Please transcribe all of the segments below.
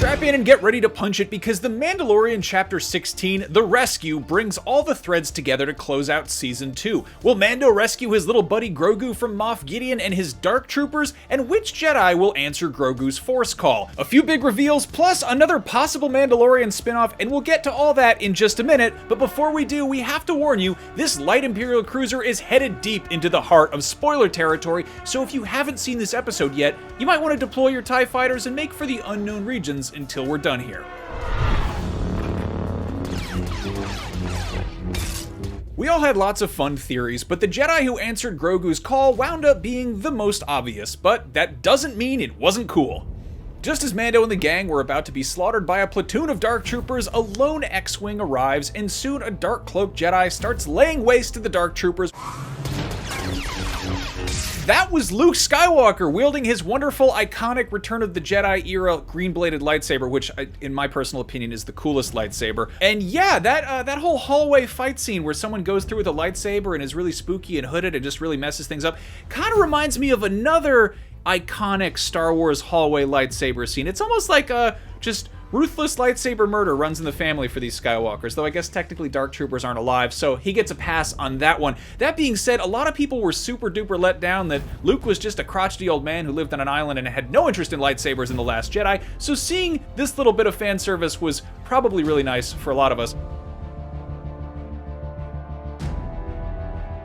Strap in and get ready to punch it because The Mandalorian Chapter 16, The Rescue, brings all the threads together to close out Season 2. Will Mando rescue his little buddy Grogu from Moff Gideon and his Dark Troopers? And which Jedi will answer Grogu's Force call? A few big reveals, plus another possible Mandalorian spin-off, and we'll get to all that in just a minute. But before we do, we have to warn you, this light Imperial cruiser is headed deep into the heart of spoiler territory, so if you haven't seen this episode yet, you might want to deploy your TIE fighters and make for the unknown regions until we're done here. We all had lots of fun theories, but the Jedi who answered Grogu's call wound up being the most obvious, but that doesn't mean it wasn't cool. Just as Mando and the gang were about to be slaughtered by a platoon of Dark Troopers, a lone X-Wing arrives, and soon a dark-cloaked Jedi starts laying waste to the Dark Troopers. That was Luke Skywalker wielding his wonderful, iconic Return of the Jedi era green-bladed lightsaber, which, in my personal opinion, is the coolest lightsaber. And yeah, that whole hallway fight scene where someone goes through with a lightsaber and is really spooky and hooded and just really messes things up, kind of reminds me of another iconic Star Wars hallway lightsaber scene. It's almost like just ruthless lightsaber murder runs in the family for these Skywalkers, though I guess technically Dark Troopers aren't alive, so he gets a pass on that one. That being said, a lot of people were super duper let down that Luke was just a crotchety old man who lived on an island and had no interest in lightsabers in The Last Jedi, so seeing this little bit of fan service was probably really nice for a lot of us.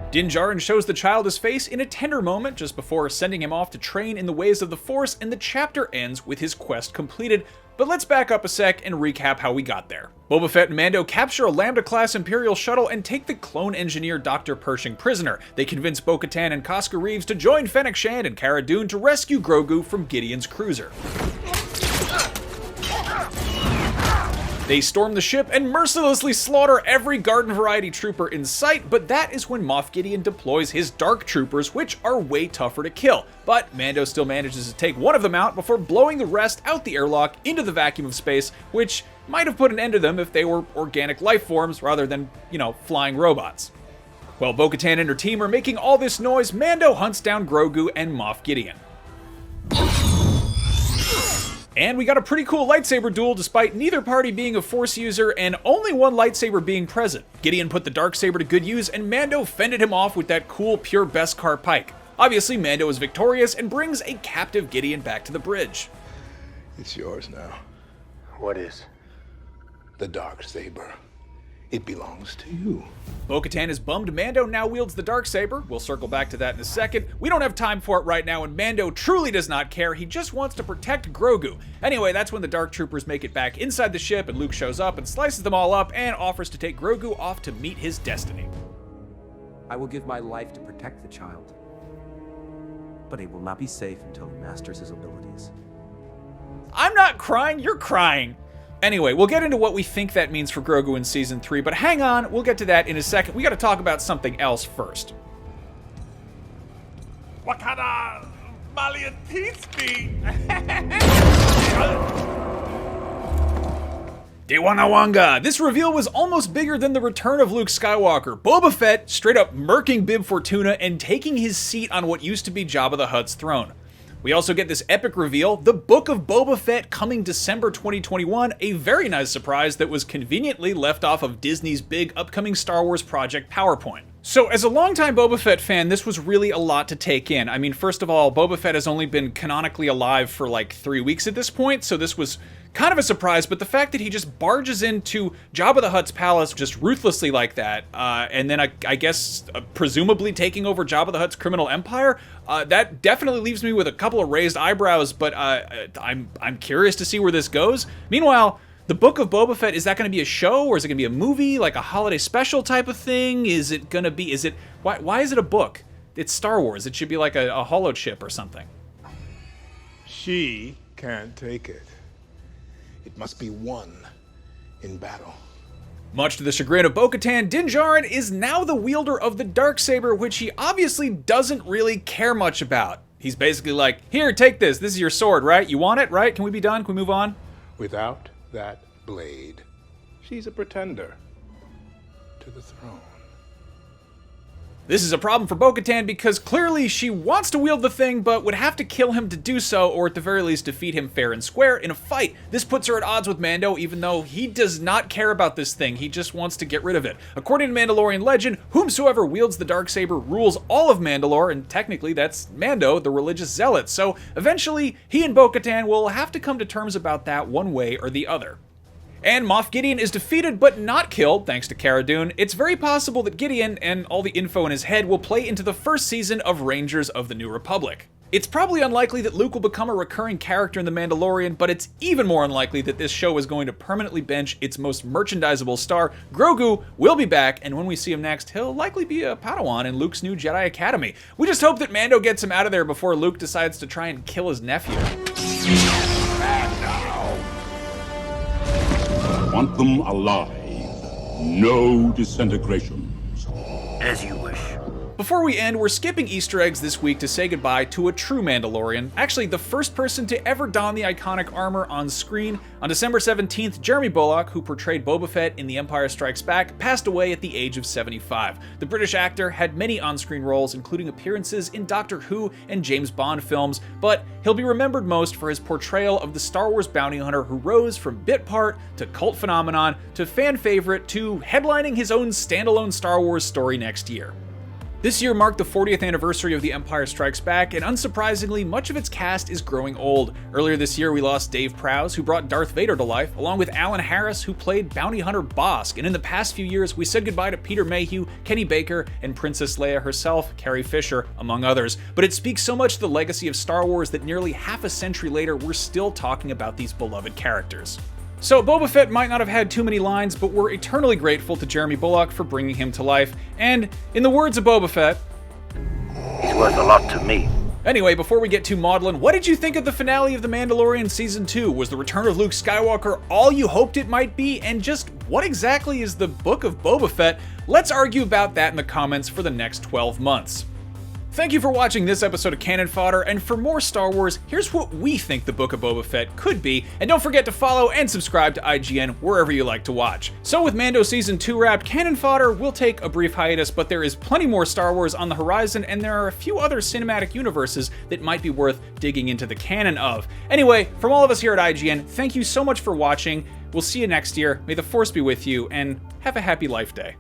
Din Djarin shows the child his face in a tender moment just before sending him off to train in the ways of the Force, and the chapter ends with his quest completed. But let's back up a sec and recap how we got there. Boba Fett and Mando capture a Lambda-class Imperial shuttle and take the clone engineer Dr. Pershing prisoner. They convince Bo-Katan and Koska Reeves to join Fennec Shand and Cara Dune to rescue Grogu from Gideon's cruiser. They storm the ship and mercilessly slaughter every garden variety trooper in sight, but that is when Moff Gideon deploys his Dark Troopers, which are way tougher to kill. But Mando still manages to take one of them out before blowing the rest out the airlock into the vacuum of space, which might have put an end to them if they were organic life forms rather than, flying robots. While Bo-Katan and her team are making all this noise, Mando hunts down Grogu and Moff Gideon. And we got a pretty cool lightsaber duel despite neither party being a Force user and only one lightsaber being present. Gideon put the Darksaber to good use and Mando fended him off with that cool pure Beskar pike. Obviously, Mando is victorious and brings a captive Gideon back to the bridge. It's yours now. What is? The Darksaber. It belongs to you. Bo-Katan is bummed Mando now wields the Darksaber. We'll circle back to that in a second. We don't have time for it right now, and Mando truly does not care. He just wants to protect Grogu. Anyway, that's when the Dark Troopers make it back inside the ship, and Luke shows up and slices them all up and offers to take Grogu off to meet his destiny. I will give my life to protect the child, but he will not be safe until he masters his abilities. I'm not crying, you're crying. Anyway, we'll get into what we think that means for Grogu in Season 3, but hang on, we'll get to that in a second. We gotta talk about something else first. Wakanda Malian teeth me. Dewanawanga! This reveal was almost bigger than the return of Luke Skywalker. Boba Fett straight up murking Bib Fortuna and taking his seat on what used to be Jabba the Hutt's throne. We also get this epic reveal, the Book of Boba Fett coming December 2021, a very nice surprise that was conveniently left off of Disney's big upcoming Star Wars project PowerPoint. So as a longtime Boba Fett fan, this was really a lot to take in. I mean, first of all, Boba Fett has only been canonically alive for like 3 weeks at this point, so this was kind of a surprise, but the fact that he just barges into Jabba the Hutt's palace just ruthlessly like that, and then I guess presumably taking over Jabba the Hutt's criminal empire, that definitely leaves me with a couple of raised eyebrows, but I'm curious to see where this goes. Meanwhile, the Book of Boba Fett, is that going to be a show, or is it going to be a movie, like a holiday special type of thing? Is it going to be, why is it a book? It's Star Wars. It should be like a holo chip or something. She can't take it. It must be won in battle. Much to the chagrin of Bo-Katan, Din Djarin is now the wielder of the Darksaber, which he obviously doesn't really care much about. He's basically like, here, take this. This is your sword, right? You want it, right? Can we be done? Can we move on? Without that blade, she's a pretender to the throne. This is a problem for Bo-Katan because clearly she wants to wield the thing but would have to kill him to do so, or at the very least defeat him fair and square in a fight. This puts her at odds with Mando even though he does not care about this thing, he just wants to get rid of it. According to Mandalorian legend, whomsoever wields the Darksaber rules all of Mandalore, and technically that's Mando, the religious zealot, so eventually he and Bo-Katan will have to come to terms about that one way or the other. And Moff Gideon is defeated but not killed, thanks to Cara Dune. It's very possible that Gideon, and all the info in his head, will play into the first season of Rangers of the New Republic. It's probably unlikely that Luke will become a recurring character in The Mandalorian, but it's even more unlikely that this show is going to permanently bench its most merchandisable star. Grogu will be back, and when we see him next, he'll likely be a Padawan in Luke's new Jedi Academy. We just hope that Mando gets him out of there before Luke decides to try and kill his nephew. Want them alive. No disintegrations. As you wish. Before we end, we're skipping Easter eggs this week to say goodbye to a true Mandalorian, actually the first person to ever don the iconic armor on screen. On December 17th, Jeremy Bulloch, who portrayed Boba Fett in The Empire Strikes Back, passed away at the age of 75. The British actor had many on-screen roles, including appearances in Doctor Who and James Bond films, but he'll be remembered most for his portrayal of the Star Wars bounty hunter who rose from bit part to cult phenomenon to fan favorite to headlining his own standalone Star Wars story next year. This year marked the 40th anniversary of The Empire Strikes Back, and unsurprisingly, much of its cast is growing old. Earlier this year, we lost Dave Prowse, who brought Darth Vader to life, along with Alan Harris, who played bounty hunter Bosk, and in the past few years, we said goodbye to Peter Mayhew, Kenny Baker, and Princess Leia herself, Carrie Fisher, among others. But it speaks so much to the legacy of Star Wars that nearly half a century later, we're still talking about these beloved characters. So Boba Fett might not have had too many lines, but we're eternally grateful to Jeremy Bulloch for bringing him to life. And in the words of Boba Fett, He's worth a lot to me. Anyway, before we get too maudlin, what did you think of the finale of The Mandalorian Season 2? Was the return of Luke Skywalker all you hoped it might be? And just what exactly is the Book of Boba Fett? Let's argue about that in the comments for the next 12 months. Thank you for watching this episode of Canon Fodder, and for more Star Wars, here's what we think the Book of Boba Fett could be, and don't forget to follow and subscribe to IGN wherever you like to watch. So with Mando Season 2 wrapped, Canon Fodder will take a brief hiatus, but there is plenty more Star Wars on the horizon, and there are a few other cinematic universes that might be worth digging into the canon of. Anyway, from all of us here at IGN, thank you so much for watching. We'll see you next year. May the Force be with you, and have a happy Life Day.